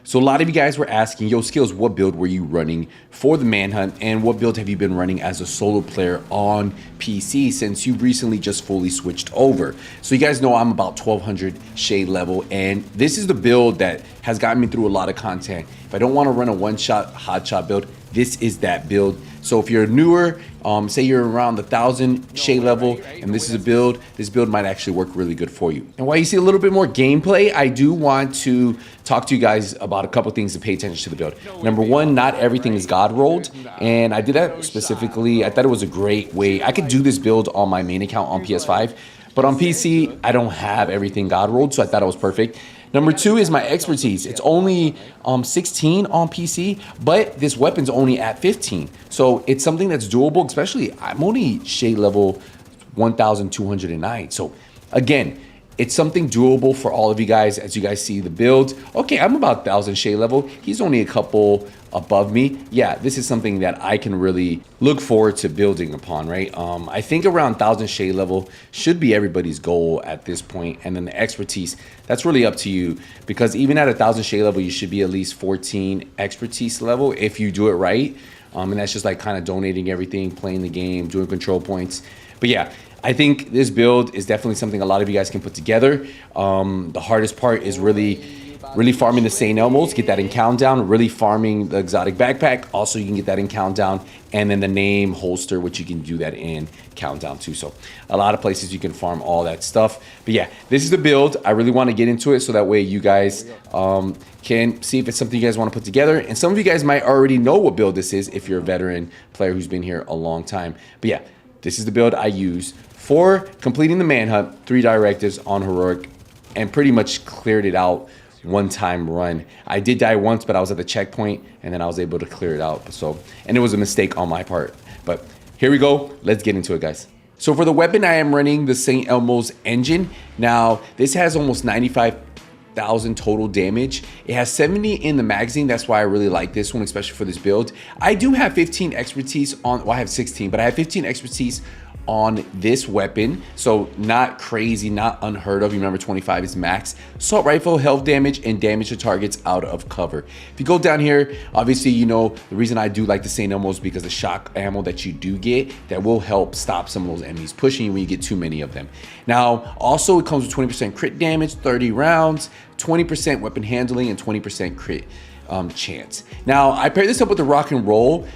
So a lot of you guys were asking, yo, Skillz, what build were you running for the Manhunt, and what build have you been running as a solo player on PC since you recently just fully switched over? So you guys know I'm about 1200 shade level, and this is the build that has gotten me through a lot of content. If I don't want to run a one-shot hotshot build, this is that build. So if you're newer, say you're around the 1000 shade level and this is a build, this build might actually work really good for you. And while you see a little bit more gameplay, I do want to talk to you guys about a couple things to pay attention to the build. Number one, not everything is God rolled, and I did that specifically. I thought it was a great way. I could do this build on my main account on PS5, but on PC, I don't have everything God rolled, so I thought it was perfect. Number two is my expertise. It's only 16 on PC, but this weapon's only at 15. So it's something that's doable, especially I'm only shade level 1209. So again, it's something doable for all of you guys as you guys see the build. Okay, I'm about 1000 shade level. He's only a couple above me. Yeah, this is something that I can really look forward to building upon, right? I think around 1000 shade level should be everybody's goal at this point. And then the expertise, that's really up to you, because even at 1000 shade level, you should be at least 14 expertise level if you do it right. And that's just like kind of donating everything, playing the game, doing control points. But yeah, I think this build is definitely something a lot of you guys can put together. The hardest part is really farming the St. Elmo's, get that in countdown, really farming the exotic backpack. Also, you can get that in countdown, and then the name holster, which you can do that in countdown too. So a lot of places you can farm all that stuff. But yeah, this is the build. I really want to get into it so that way you guys can see if it's something you guys want to put together. And some of you guys might already know what build this is if you're a veteran player who's been here a long time. But yeah, this is the build I use for completing the Manhunt, 3 directives on heroic, and pretty much cleared it out one-time run. I did die once, but I was at the checkpoint, and then I was able to clear it out. So, and it was a mistake on my part. But here we go. Let's get into it, guys. So for the weapon, I am running the St. Elmo's engine. Now, this has almost 95,000 total damage. It has 70 in the magazine. That's why I really like this one, especially for this build. I do have 15 expertise on, well, I have 16, but I have 15 expertise on this weapon, so not crazy, not unheard of. You remember 25 is max. Assault rifle, health damage, and damage to targets out of cover. If you go down here, obviously you know the reason I do like the St. Elmo's because the shock ammo that you do get, that will help stop some of those enemies pushing you when you get too many of them. Now, also it comes with 20% crit damage, 30 rounds, 20% weapon handling, and 20% crit chance. Now, I pair this up with the rock and roll.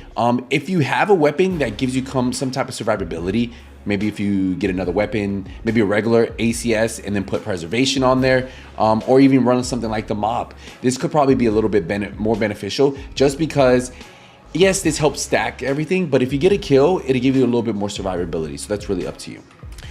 If you have a weapon that gives you some type of survivability, maybe if you get another weapon, maybe a regular ACS and then put preservation on there, or even run something like the mop, this could probably be a little bit more beneficial, just because yes, this helps stack everything, but if you get a kill, it'll give you a little bit more survivability. So that's really up to you.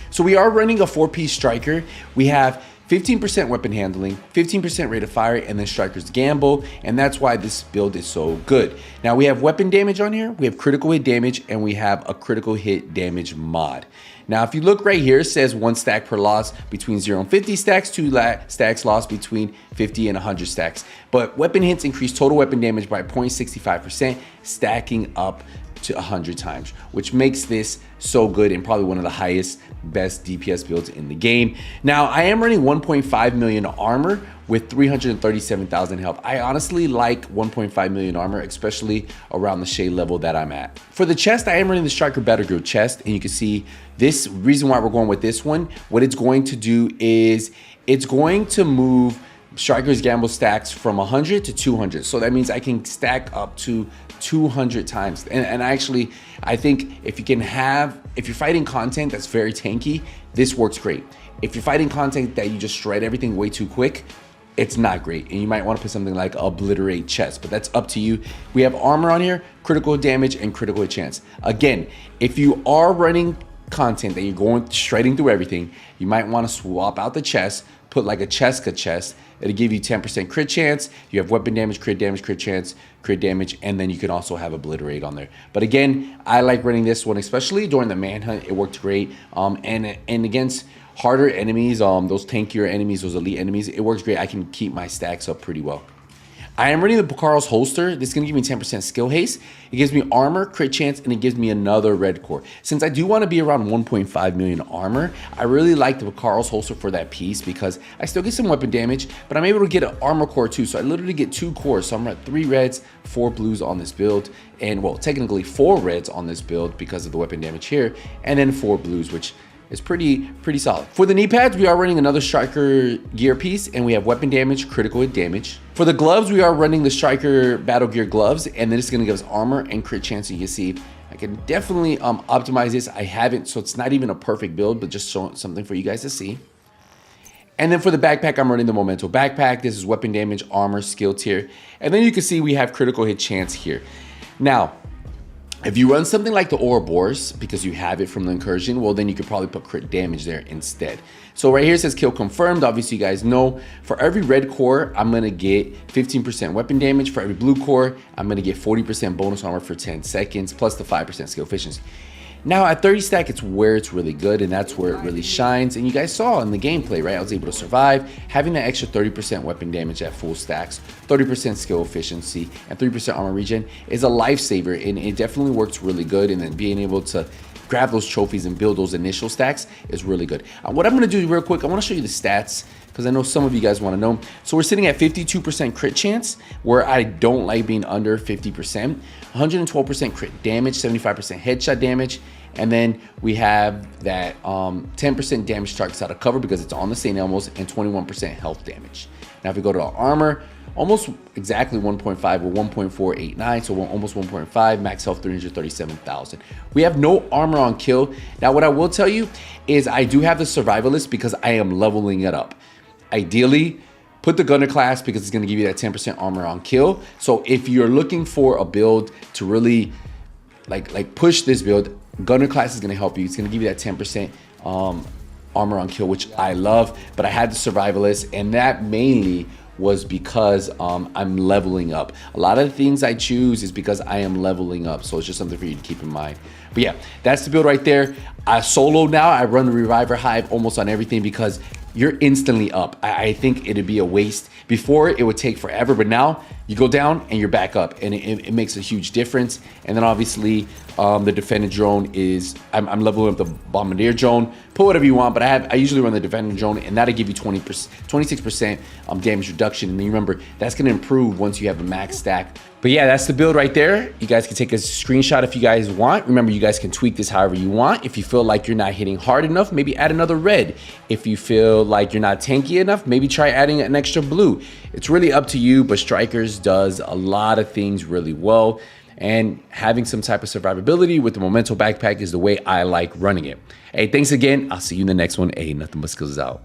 So we are running a 4-piece striker. We have 15% weapon handling, 15% rate of fire, and then Striker's Gamble, and that's why this build is so good. Now we have weapon damage on here, we have critical hit damage, and we have a critical hit damage mod. Now if you look right here, it says 1 stack per loss between 0 and 50 stacks, 2 stacks lost between 50 and 100 stacks. But weapon hits increase total weapon damage by 0.65%, stacking up to 100 times, which makes this so good and probably one of the highest, best DPS builds in the game. Now, I am running 1.5 million armor with 337,000 health. I honestly like 1.5 million armor, especially around the shade level that I'm at. For the chest, I am running the Striker Battlegroove chest, and you can see this reason why we're going with this one. What it's going to do is it's going to move Striker's Gamble stacks from 100 to 200. So that means I can stack up to 200 times. And actually, I think if you're fighting content that's very tanky, this works great. If you're fighting content that you just shred everything way too quick, it's not great. And you might want to put something like Obliterate Chest, but that's up to you. We have armor on here, critical damage, and critical hit chance. Again, if you are running content that you're going shredding through everything, you might want to swap out the chest, put like a Cheska chest. It'll give you 10% crit chance. You have weapon damage, crit chance, crit damage, and then you can also have Obliterate on there. But again, I like running this one, especially during the Manhunt. It worked great. And against harder enemies, those tankier enemies, those elite enemies, it works great. I can keep my stacks up pretty well. I am running the Bukar's holster. This is going to give me 10% skill haste. It gives me armor, crit chance, and it gives me another red core. Since I do want to be around 1.5 million armor, I really like the Bukar's holster for that piece because I still get some weapon damage, but I'm able to get an armor core too. So I literally get 2 cores. So I'm at 3 reds, 4 blues on this build, and well, technically 4 reds on this build because of the weapon damage here, and then 4 blues, which is pretty solid. For the knee pads, we are running another striker gear piece, and we have weapon damage, critical hit damage. For the gloves, we are running the striker battle gear gloves, and then it's gonna give us armor and crit chance. So you can see I can definitely optimize this. I haven't, so it's not even a perfect build, but just showing something for you guys to see. And then for the backpack, I'm running the Memento backpack. This is weapon damage, armor, skill tier, and then you can see we have critical hit chance here. Now, if you run something like the Ouroboros, because you have it from the incursion, well, then you could probably put crit damage there instead. So right here it says kill confirmed. Obviously, you guys know for every red core, I'm gonna get 15% weapon damage. For every blue core, I'm gonna get 40% bonus armor for 10 seconds, plus the 5% skill efficiency. Now at 30 stack, it's where it's really good, and that's where it really shines. And you guys saw in the gameplay, right? I was able to survive. Having that extra 30% weapon damage at full stacks, 30% skill efficiency, and 3% armor regen is a lifesaver, and it definitely works really good. And then being able to grab those trophies and build those initial stacks is really good. What I'm gonna do real quick, I wanna show you the stats because I know some of you guys wanna know. So we're sitting at 52% crit chance, where I don't like being under 50%, 112% crit damage, 75% headshot damage, and then we have that 10% damage targets out of cover because it's on the St. Elmo's, and 21% health damage. Now if we go to our armor, almost exactly 1.5 with 1.489, so almost 1.5, max health 337,000. We have no armor on kill. Now what I will tell you is I do have the survivalist because I am leveling it up. Ideally, put the gunner class because it's going to give you that 10% armor on kill. So if you're looking for a build to really like push this build, gunner class is going to help you. It's going to give you that 10% armor on kill, which I love. But I had the survivalist, and that mainly was because I'm leveling up. A lot of the things I choose is because I am leveling up. So it's just something for you to keep in mind. But yeah, that's the build right there. I solo now. I run the Reviver Hive almost on everything because you're instantly up. I think it'd be a waste. Before, it would take forever, but now you go down and you're back up, and it makes a huge difference. And then obviously the defendant drone is, I'm leveling up the bombardier drone. Put whatever you want, but I usually run the defendant drone, and that'll give you 26% damage reduction. And then remember, that's gonna improve once you have a max stack. But yeah, that's the build right there. You guys can take a screenshot if you guys want. Remember, you guys can tweak this however you want. If you feel like you're not hitting hard enough, maybe add another red. If you feel like you're not tanky enough, maybe try adding an extra blue. It's really up to you, but Strikers does a lot of things really well. And having some type of survivability with the Memento backpack is the way I like running it. Hey, thanks again. I'll see you in the next one. Hey, Nothing But Skills out.